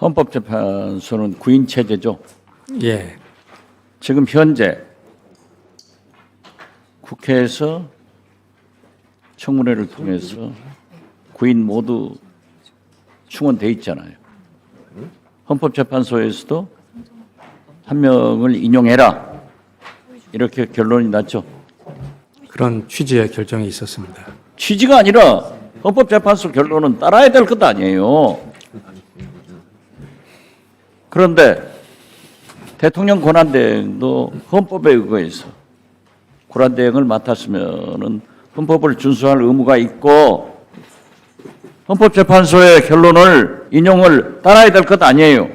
헌법재판소는 구인 체제죠. 예. 지금 현재 국회에서 청문회를 통해서 구인 모두 충원돼 있잖아요. 헌법재판소에서도 한 명을 인용해라 이렇게 결론이 났죠. 그런 취지의 결정이 있었습니다. 취지가 아니라 헌법재판소 결론은 따라야 될 것 아니에요. 그런데 대통령 권한대행도 헌법에 의거해서 권한대행을 맡았으면은 헌법을 준수할 의무가 있고 헌법재판소의 결론을 인용을 따라야 될 것 아니에요.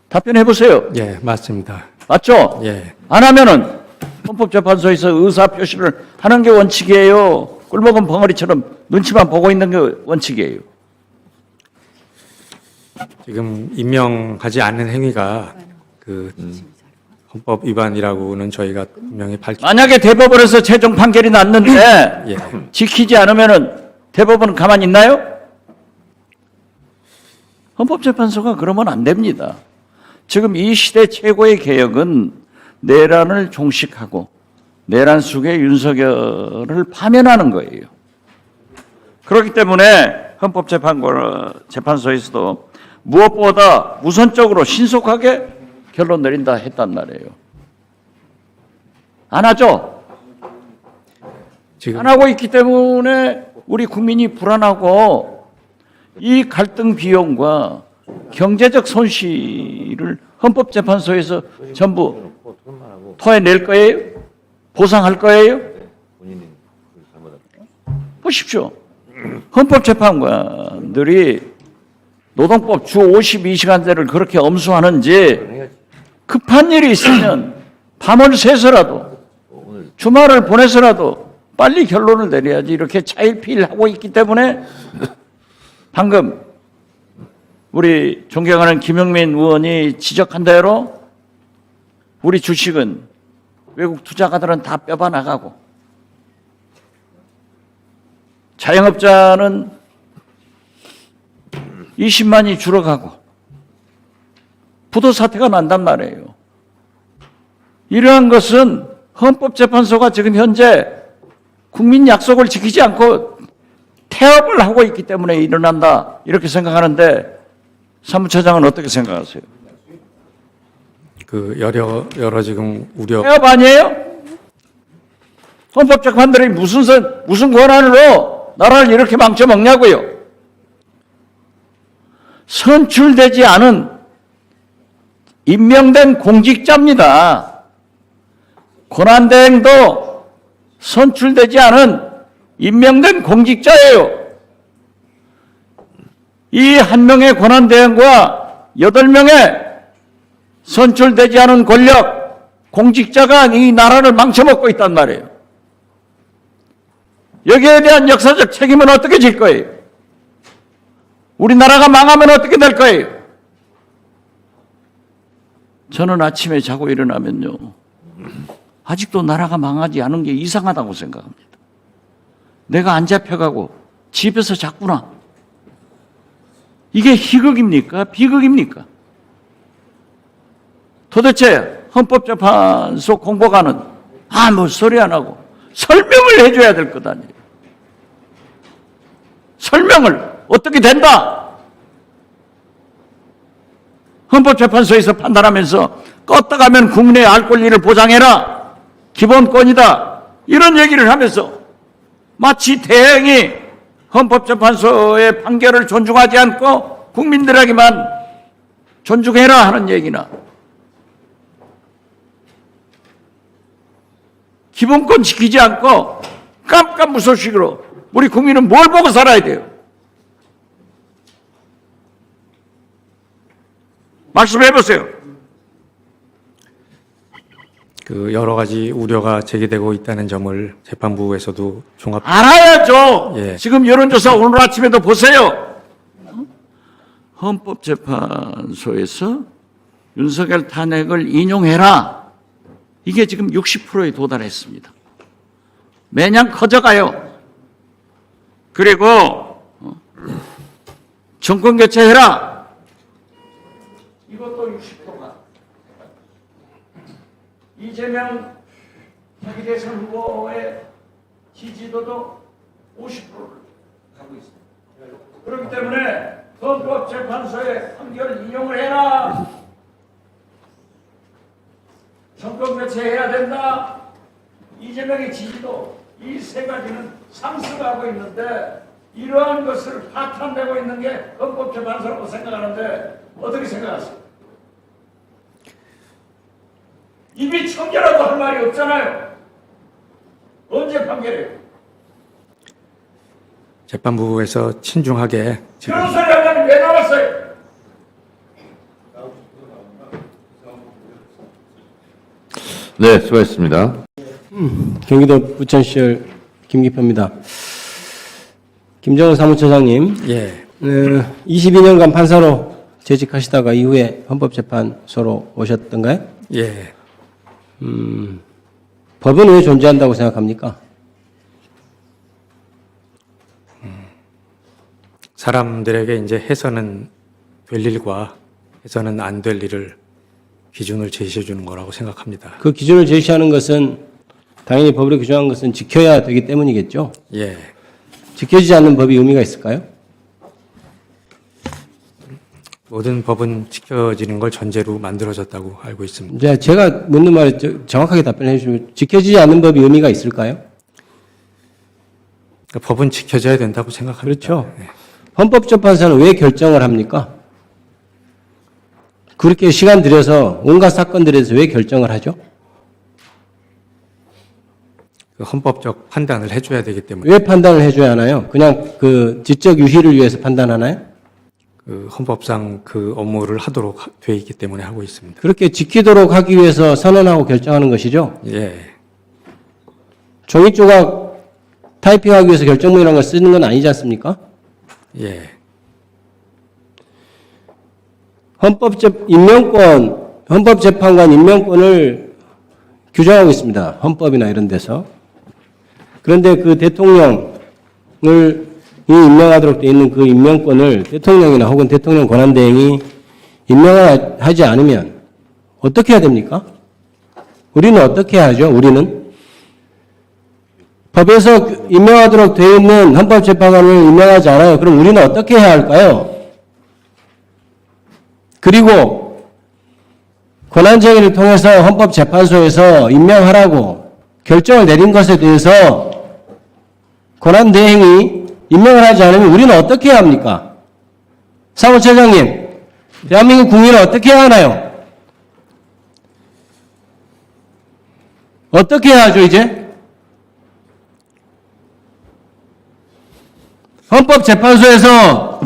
답변해 보세요. 예, 맞습니다. 맞죠? 예. 안 하면은 헌법재판소에서 의사 표시를 하는 게 원칙이에요. 꿀먹은 벙어리처럼 눈치만 보고 있는 게 원칙이에요. 지금 임명하지 않는 행위가 그 헌법 위반이라고는 저희가 분명히 만약에 대법원에서 최종 판결이 났는데 예. 지키지 않으면은 대법원은 가만히 있나요? 헌법재판소가 그러면 안 됩니다. 지금 이 시대 최고의 개혁은 내란을 종식하고 내란 속의 윤석열을 파면하는 거예요. 그렇기 때문에 헌법재판소에서도 무엇보다 우선적으로 신속하게 결론 내린다 했단 말이에요. 안 하죠? 지금 안 하고 있기 때문에 우리 국민이 불안하고 이 갈등 비용과 경제적 손실을 헌법재판소에서 전부 토해낼 거예요? 보상할 거예요? 보십시오. 헌법재판관들이 노동법 주 52시간제를 그렇게 엄수하는지 급한 일이 있으면 밤을 새서라도 주말을 보내서라도 빨리 결론을 내려야지 이렇게 차일피일하고 있기 때문에 방금 우리 존경하는 김영민 의원이 지적한 대로 우리 주식은 외국 투자가들은 다 뼈가 나가고 자영업자는 20만이 줄어가고 부도 사태가 난단 말이에요. 이러한 것은 헌법재판소가 지금 현재 국민 약속을 지키지 않고 태업을 하고 있기 때문에 일어난다 이렇게 생각하는데 사무처장은 어떻게 생각하세요? 그 여러 지금 우려 태업 아니에요? 헌법재판들이 무슨 권한으로 나라를 이렇게 망쳐먹냐고요? 선출되지 않은 임명된 공직자입니다. 권한대행도 선출되지 않은 임명된 공직자예요. 이 한 명의 권한대행과 8명의 선출되지 않은 권력, 공직자가 이 나라를 망쳐먹고 있단 말이에요. 여기에 대한 역사적 책임은 어떻게 질 거예요? 우리나라가 망하면 어떻게 될 거예요? 저는 아침에 자고 일어나면요. 아직도 나라가 망하지 않은 게 이상하다고 생각합니다. 내가 안 잡혀가고 집에서 잤구나. 이게 희극입니까? 비극입니까? 도대체 헌법재판소 공보관은 아무 소리 안 하고 설명을 해줘야 될 것 아니에요. 설명을 어떻게 된다? 헌법재판소에서 판단하면서 껐다가면 국민의 알 권리를 보장해라. 기본권이다. 이런 얘기를 하면서 마치 대행이 헌법재판소의 판결을 존중하지 않고 국민들에게만 존중해라 하는 얘기나 기본권 지키지 않고 깜깜무소식으로 우리 국민은 뭘 보고 살아야 돼요? 말씀해 보세요. 그 여러 가지 우려가 제기되고 있다는 점을 재판부에서도 알아야죠. 예. 지금 여론조사 오늘 아침에도 보세요. 헌법재판소에서 윤석열 탄핵을 인용해라. 이게 지금 60%에 도달했습니다. 매년 커져가요. 그리고 정권 교체해라. 이것도 60%가. 이재명 자기 대선 후보의 지지도도 50%를 가고 있습니다. 그렇기 때문에 헌법재판소의 판결을 인용을 해라. 정권 교체해야 된다. 이재명의 지지도 이 세 가지는 상승하고 있는데 이러한 것을 파탄내고 있는 게 헌법재판소라고 생각하는데 어떻게 생각하세요? 입이 청결하고 할 말이 없잖아요. 언제 판결해요? 재판부에서 친중하게 지금 그런 소리 하려면 왜 나왔어요? 네, 수고하셨습니다. 경기도 부천시절 김기표입니다. 김정은 사무처장님, 예, 22년간 판사로 재직하시다가 이후에 헌법재판소로 오셨던가요? 예. 법은 왜 존재한다고 생각합니까? 사람들에게 이제 해서는 될 일과 해서는 안 될 일을 기준을 제시해 주는 거라고 생각합니다. 그 기준을 제시하는 것은 당연히 법으로 규정한 것은 지켜야 되기 때문이겠죠. 예. 지켜지지 않는 법이 의미가 있을까요? 모든 법은 지켜지는 걸 전제로 만들어졌다고 알고 있습니다. 이제 제가 묻는 말에 정확하게 답변해 주시면 지켜지지 않는 법이 의미가 있을까요? 그러니까 법은 지켜져야 된다고 생각합니다. 그렇죠. 예. 헌법재판소는 왜 결정을 합니까? 그렇게 시간 들여서 온갖 사건들에서 왜 결정을 하죠? 그 헌법적 판단을 해줘야 되기 때문에 왜 판단을 해줘야 하나요? 그냥 그 지적 유희를 위해서 판단하나요? 그 헌법상 그 업무를 하도록 돼 있기 때문에 하고 있습니다. 그렇게 지키도록 하기 위해서 선언하고 결정하는 것이죠. 예. 종이 조각 타이핑하기 위해서 결정문이라는 걸 쓰는 건 아니지 않습니까? 예. 헌법재판관 임명권을 규정하고 있습니다. 헌법이나 이런 데서. 그런데 그 대통령을 임명하도록 되어 있는 그 임명권을 대통령이나 혹은 대통령 권한대행이 임명하지 않으면 어떻게 해야 됩니까? 우리는 어떻게 하죠? 우리는 법에서 임명하도록 되어 있는 헌법재판관을 임명하지 않아요. 그럼 우리는 어떻게 해야 할까요? 그리고 권한쟁의를 통해서 헌법재판소에서 임명하라고 결정을 내린 것에 대해서 권한대행이 임명을 하지 않으면 우리는 어떻게 해야 합니까? 사무처장님, 대한민국 국민은 어떻게 해야 하나요? 어떻게 해야 하죠, 이제? 헌법재판소에서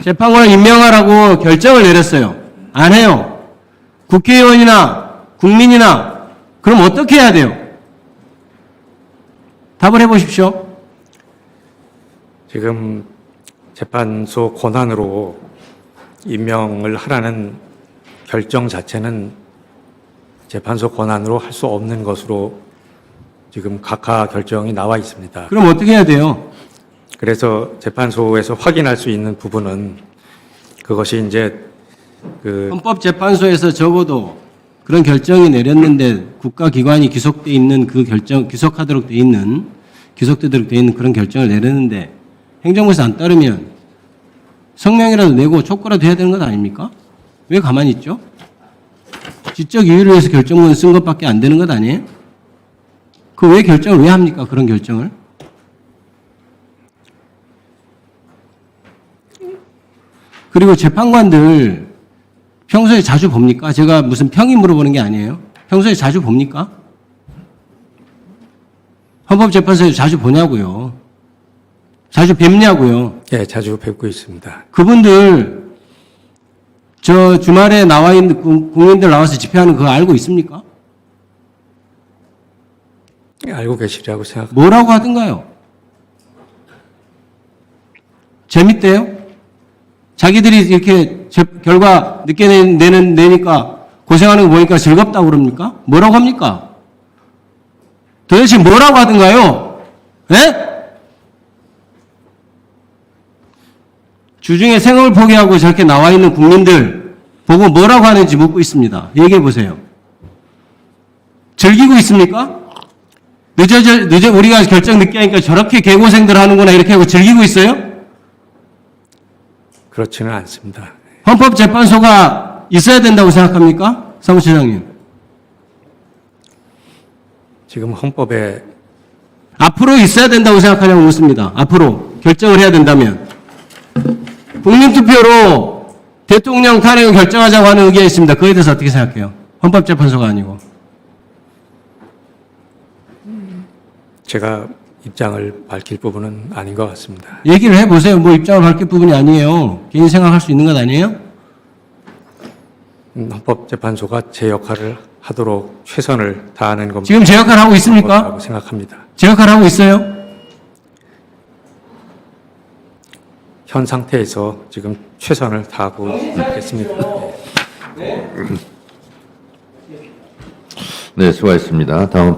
재판관을 임명하라고 결정을 내렸어요. 안 해요. 국회의원이나 국민이나 그럼 어떻게 해야 돼요? 답을 해보십시오. 지금 재판소 권한으로 임명을 하라는 결정 자체는 재판소 권한으로 할 수 없는 것으로 지금 각하 결정이 나와 있습니다. 그럼 어떻게 해야 돼요? 그래서 재판소에서 확인할 수 있는 부분은 그것이 이제 그 헌법재판소에서 적어도 그런 결정이 내렸는데 국가기관이 귀속돼 있는 그 결정, 귀속되도록 돼 있는 그런 결정을 내렸는데 행정부에서 안 따르면 성명이라도 내고 촉구라도 해야 되는 것 아닙니까? 왜 가만히 있죠? 지적 이유를 위해서 결정문을 쓴 것밖에 안 되는 것 아니에요? 그 왜 결정을 왜 합니까? 그런 결정을? 그리고 재판관들 평소에 자주 봅니까? 제가 무슨 평이 물어보는 게 아니에요. 평소에 자주 봅니까? 헌법재판소에 자주 보냐고요. 자주 뵙냐고요. 예, 자주 뵙고 있습니다. 그분들 저 주말에 나와 있는 국민들 나와서 집회하는 그거 알고 있습니까? 예, 알고 계시리라고 생각합니다. 뭐라고 하던가요? 재밌대요? 자기들이 이렇게 결과 늦게 내니까 고생하는 거 보니까 즐겁다고 그럽니까? 뭐라고 합니까? 도대체 뭐라고 하던가요? 예? 주중에 생업을 포기하고 저렇게 나와 있는 국민들 보고 뭐라고 하는지 묻고 있습니다. 얘기해 보세요. 즐기고 있습니까? 늦어 우리가 결정 늦게 하니까 저렇게 개고생들 하는구나 이렇게 하고 즐기고 있어요? 그렇지는 않습니다. 헌법재판소가 있어야 된다고 생각합니까? 사무처장님. 지금 헌법에 앞으로 있어야 된다고 생각하냐고 묻습니다. 앞으로 결정을 해야 된다면. 국민투표로 대통령 탄핵을 결정하자고 하는 의견이 있습니다. 그에 대해서 어떻게 생각해요? 헌법재판소가 아니고. 제가 입장을 밝힐 부분은 아닌 것 같습니다. 얘기를 해보세요. 뭐 입장을 밝힐 부분이 아니에요. 개인 생각할 수 있는 것 아니에요? 헌법재판소가 제 역할을 하도록 최선을 다하는 겁니다. 지금 제 역할 하고 있습니까? 라고 생각합니다. 제 역할 하고 있어요? 현 상태에서 지금 최선을 다하고 있겠습니다. 네, 수고하셨습니다. 다음